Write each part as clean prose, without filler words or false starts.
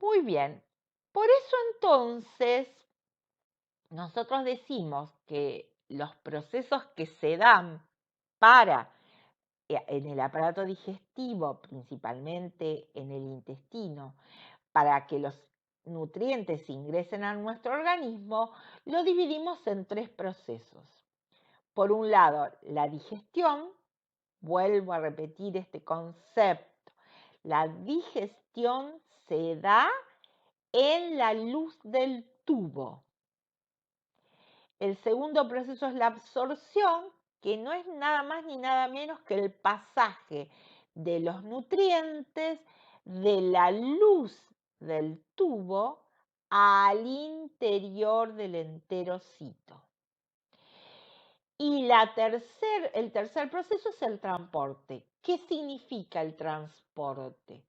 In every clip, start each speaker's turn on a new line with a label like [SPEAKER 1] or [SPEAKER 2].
[SPEAKER 1] Muy bien. Por eso entonces nosotros decimos que los procesos que se dan para en el aparato digestivo, principalmente en el intestino, para que los nutrientes ingresen a nuestro organismo, lo dividimos en tres procesos. Por un lado, la digestión, vuelvo a repetir este concepto, la digestión se da en la luz del tubo. El segundo proceso es la absorción, que no es nada más ni nada menos que el pasaje de los nutrientes de la luz del tubo al interior del enterocito. Y el tercer proceso es el transporte. ¿Qué significa el transporte?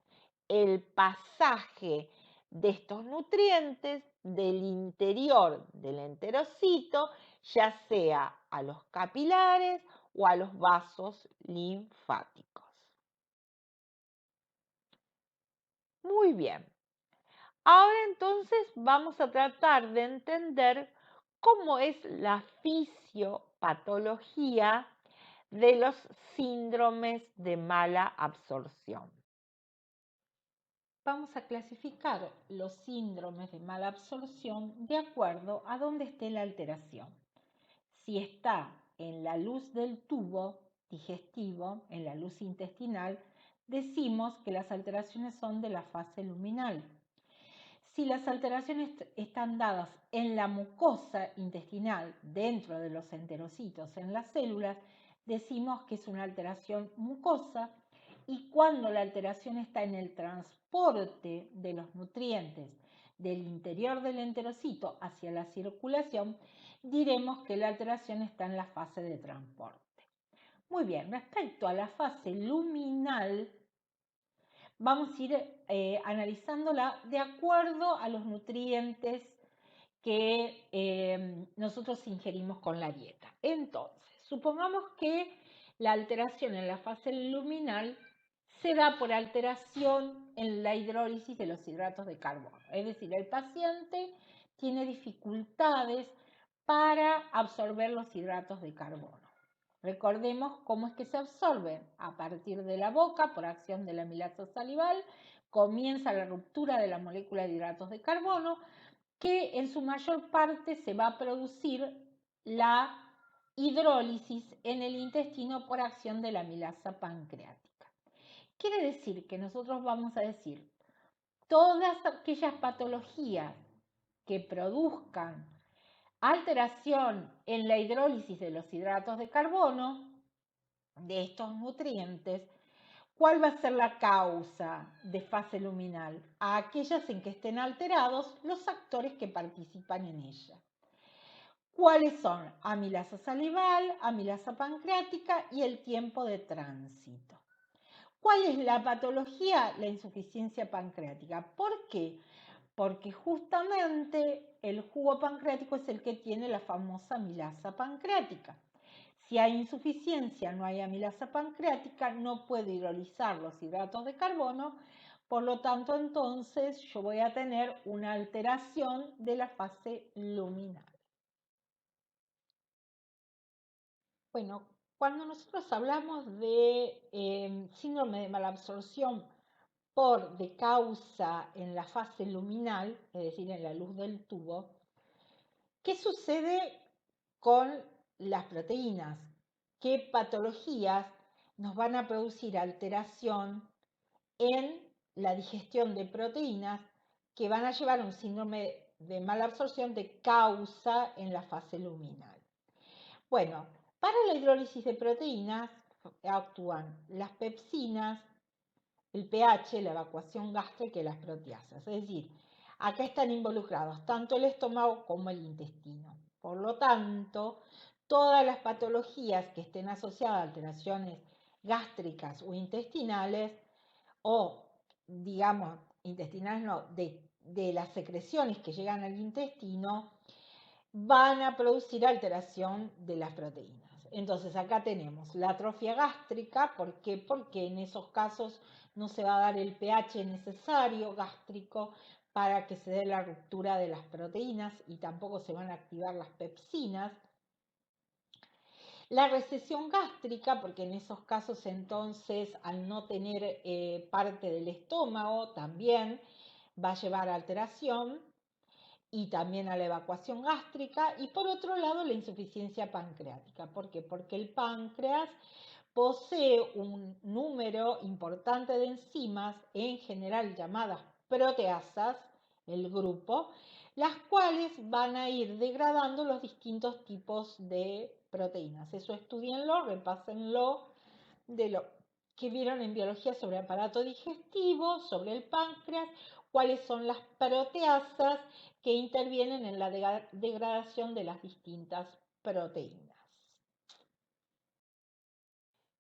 [SPEAKER 1] El pasaje de estos nutrientes del interior del enterocito, ya sea a los capilares o a los vasos linfáticos. Muy bien. Ahora entonces vamos a tratar de entender cómo es la fisiopatología de los síndromes de mala absorción. Vamos a clasificar los síndromes de mala absorción de acuerdo a dónde esté la alteración. Si está en la luz del tubo digestivo, en la luz intestinal, decimos que las alteraciones son de la fase luminal. Si las alteraciones están dadas en la mucosa intestinal, dentro de los enterocitos, en las células, decimos que es una alteración mucosa, y cuando la alteración está en el transporte de los nutrientes del interior del enterocito hacia la circulación, diremos que la alteración está en la fase de transporte. Muy bien, respecto a la fase luminal, vamos a ir analizándola de acuerdo a los nutrientes que nosotros ingerimos con la dieta. Entonces, supongamos que la alteración en la fase luminal se da por alteración en la hidrólisis de los hidratos de carbono. Es decir, el paciente tiene dificultades para absorber los hidratos de carbono. Recordemos cómo es que se absorben a partir de la boca por acción de la amilasa salival. Comienza la ruptura de la molécula de hidratos de carbono, que en su mayor parte se va a producir la hidrólisis en el intestino por acción de la amilasa pancreática. Quiere decir que nosotros vamos a decir todas aquellas patologías que produzcan alteración en la hidrólisis de los hidratos de carbono, de estos nutrientes, ¿cuál va a ser la causa de fase luminal? A aquellas en que estén alterados los actores que participan en ella. ¿Cuáles son? Amilasa salival, amilasa pancreática y el tiempo de tránsito. ¿Cuál es la patología? La insuficiencia pancreática. ¿Por qué? Porque justamente el jugo pancreático es el que tiene la famosa amilasa pancreática. Si hay insuficiencia, no hay amilasa pancreática, no puede hidrolizar los hidratos de carbono, por lo tanto entonces yo voy a tener una alteración de la fase luminal. Bueno, cuando nosotros hablamos de síndrome de malabsorción de causa en la fase luminal, es decir, en la luz del tubo, ¿qué sucede con las proteínas? ¿Qué patologías nos van a producir alteración en la digestión de proteínas que van a llevar a un síndrome de mala absorción de causa en la fase luminal? Bueno, para la hidrólisis de proteínas actúan las pepsinas, el pH, la evacuación gástrica y las proteasas. Es decir, acá están involucrados tanto el estómago como el intestino. Por lo tanto, todas las patologías que estén asociadas a alteraciones gástricas o intestinales, o digamos, intestinales no, de las secreciones que llegan al intestino, van a producir alteración de las proteínas. Entonces acá tenemos la atrofia gástrica. ¿Por qué? Porque en esos casos no se va a dar el pH necesario gástrico para que se dé la ruptura de las proteínas y tampoco se van a activar las pepsinas. La recesión gástrica, porque en esos casos entonces al no tener parte del estómago también va a llevar a alteración y también a la evacuación gástrica. Y por otro lado la insuficiencia pancreática. ¿Por qué? Porque el páncreas posee un número importante de enzimas, en general llamadas proteasas, el grupo, las cuales van a ir degradando los distintos tipos de proteínas. Eso estudienlo, repásenlo de lo que vieron en biología sobre el aparato digestivo, sobre el páncreas, cuáles son las proteasas que intervienen en la degradación de las distintas proteínas.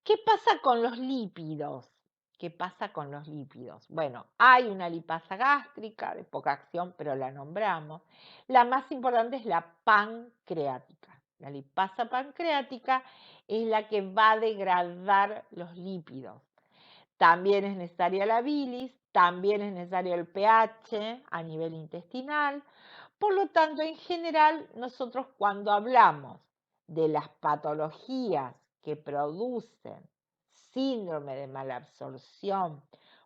[SPEAKER 1] ¿Qué pasa con los lípidos? ¿Qué pasa con los lípidos? Bueno, hay una lipasa gástrica de poca acción, pero la nombramos. La más importante es la pancreática. La lipasa pancreática es la que va a degradar los lípidos. También es necesaria la bilis, también es necesario el pH a nivel intestinal. Por lo tanto, en general, nosotros cuando hablamos de las patologías que producen síndrome de malabsorción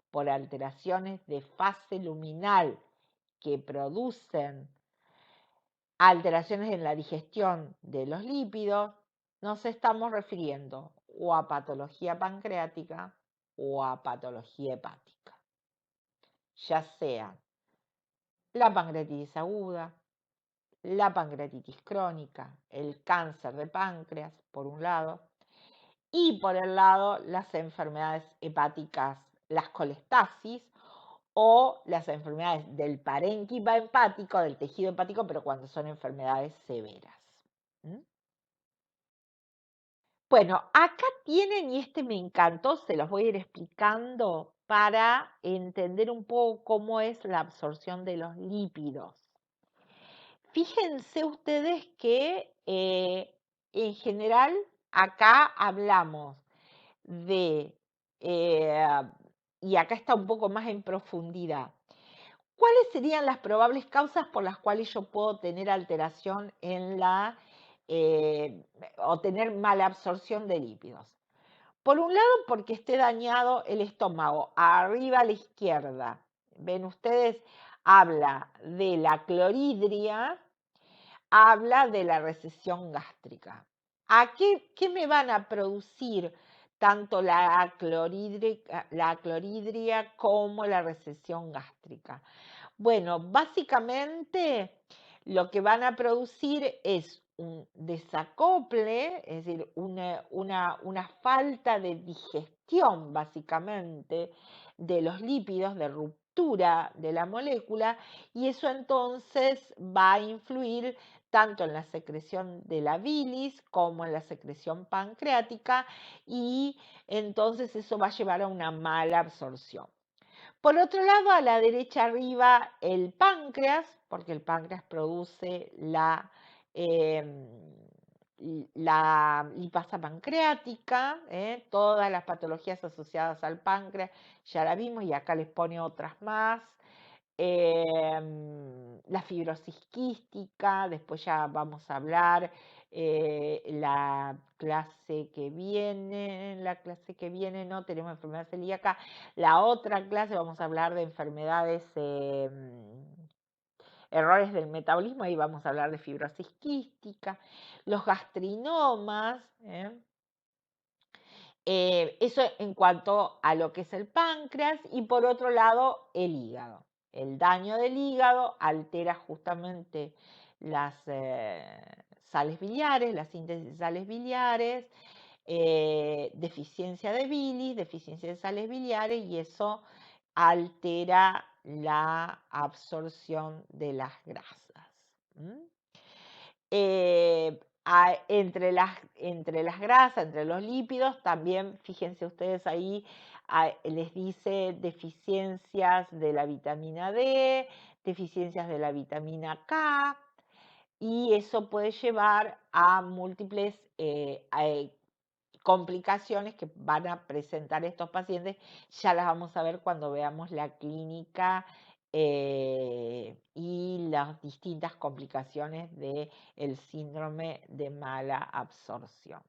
[SPEAKER 1] por alteraciones de fase luminal que producen alteraciones en la digestión de los lípidos, nos estamos refiriendo o a patología pancreática o a patología hepática, ya sea la pancreatitis aguda, la pancreatitis crónica, el cáncer de páncreas, por un lado, y por el lado las enfermedades hepáticas, las colestasis o las enfermedades del parénquima hepático, del tejido hepático, pero cuando son enfermedades severas. ¿Mm? Bueno, acá tienen, y este me encantó, se los voy a ir explicando para entender un poco cómo es la absorción de los lípidos. Fíjense ustedes que en general acá hablamos de, y acá está un poco más en profundidad, ¿cuáles serían las probables causas por las cuales yo puedo tener alteración en la, o tener mala absorción de lípidos? Por un lado, porque esté dañado el estómago, arriba a la izquierda. Ven ustedes, habla de la clorhidria, habla de la recesión gástrica. ¿A qué me van a producir tanto la clorhidria como la recesión gástrica? Bueno, básicamente lo que van a producir es un desacople, es decir, una falta de digestión, básicamente, de los lípidos, de ruptura de la molécula, y eso entonces va a influir tanto en la secreción de la bilis como en la secreción pancreática, y entonces eso va a llevar a una mala absorción. Por otro lado, a la derecha arriba, el páncreas, porque el páncreas produce la lipasa pancreática, todas las patologías asociadas al páncreas, ya la vimos y acá les pone otras más. La fibrosis quística, después ya vamos a hablar la clase que viene no tenemos enfermedad celíaca, la otra clase vamos a hablar de enfermedades, errores del metabolismo, ahí vamos a hablar de fibrosis quística, los gastrinomas, eso en cuanto a lo que es el páncreas, y por otro lado el hígado. El daño del hígado altera justamente las sales biliares, la síntesis de sales biliares, deficiencia de bilis, deficiencia de sales biliares, y eso altera la absorción de las grasas. Entre las grasas, entre los lípidos, también fíjense ustedes ahí, les dice deficiencias de la vitamina D, deficiencias de la vitamina K, y eso puede llevar a múltiples complicaciones que van a presentar estos pacientes. Ya las vamos a ver cuando veamos la clínica
[SPEAKER 2] y las distintas complicaciones del síndrome de mala absorción.